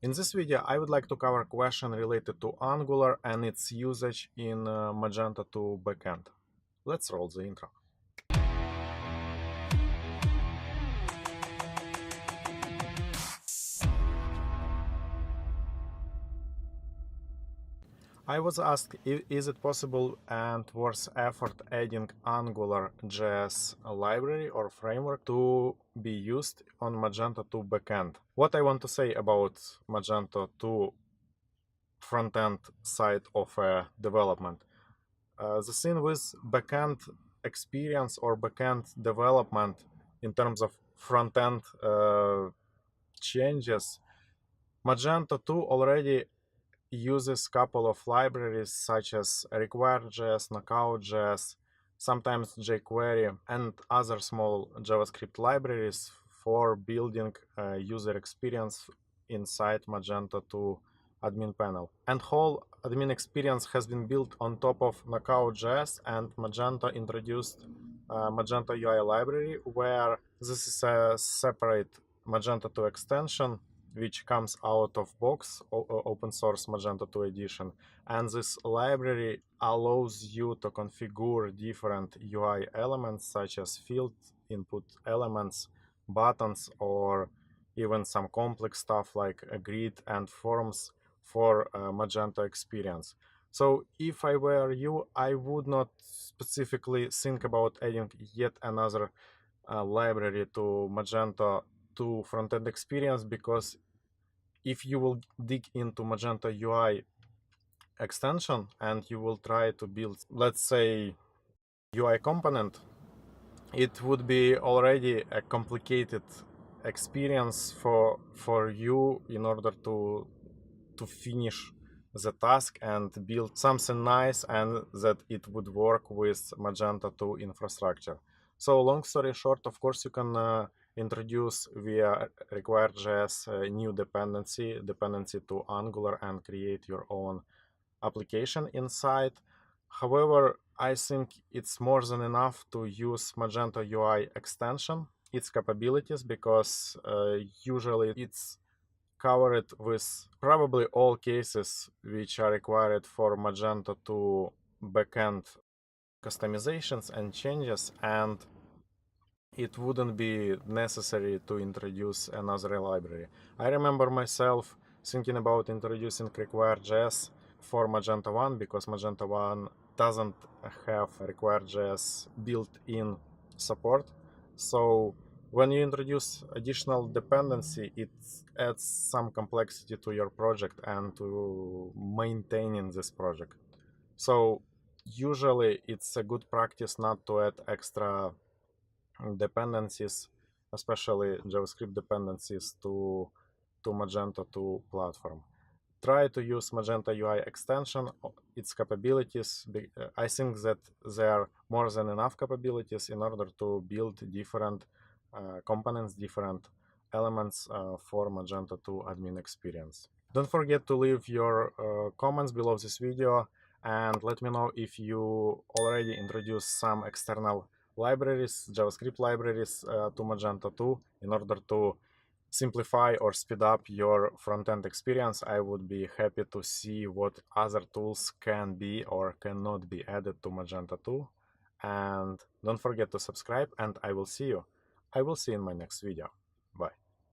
In this video, I would like to cover a question related to Angular and its usage in Magento 2 backend. Let's roll the intro. I was asked, is it possible and worth effort adding Angular JS library or framework to be used on Magento 2 backend? What I want to say about Magento 2 front-end side of development. The thing with backend experience or backend development in terms of front-end changes, Magento 2 already uses a couple of libraries such as require.js, knockout.js, sometimes jQuery, and other small JavaScript libraries for building user experience inside Magento 2 admin panel. And whole admin experience has been built on top of knockout.js, and Magento introduced Magento UI library, where this is a separate Magento 2 extension which comes out of box, open source Magento 2 edition. And this library allows you to configure different UI elements such as field input elements, buttons, or even some complex stuff like a grid and forms for Magento experience. So if I were you, I would not specifically think about adding yet another library to Magento 2 front-end experience, because if you will dig into Magento UI extension and you will try to build, let's say, UI component, it would be already a complicated experience for you in order to finish the task and build something nice and that it would work with Magento 2 infrastructure. So long story short, of course, you can introduce via require.js a new dependency to Angular and create your own application inside. However, I think it's more than enough to use Magento UI extension, its capabilities, because usually it's covered with probably all cases which are required for Magento 2 backend customizations and changes, and it wouldn't be necessary to introduce another library. I remember myself thinking about introducing require.js for Magento 1 because Magento 1 doesn't have require.js built-in support. So when you introduce additional dependency, it adds some complexity to your project and to maintaining this project. So usually it's a good practice not to add extra dependencies, especially JavaScript dependencies, to Magento 2 platform. Try to use Magento UI extension, its capabilities. I think that there are more than enough capabilities in order to build different components, different elements for Magento 2 admin experience. Don't forget to leave your comments below this video and let me know if you already introduced some external libraries, JavaScript libraries to Magento 2 in order to simplify or speed up your front-end experience. I would be happy to see what other tools can be or cannot be added to Magento 2. And don't forget to subscribe, and I will see you. I will see you in my next video.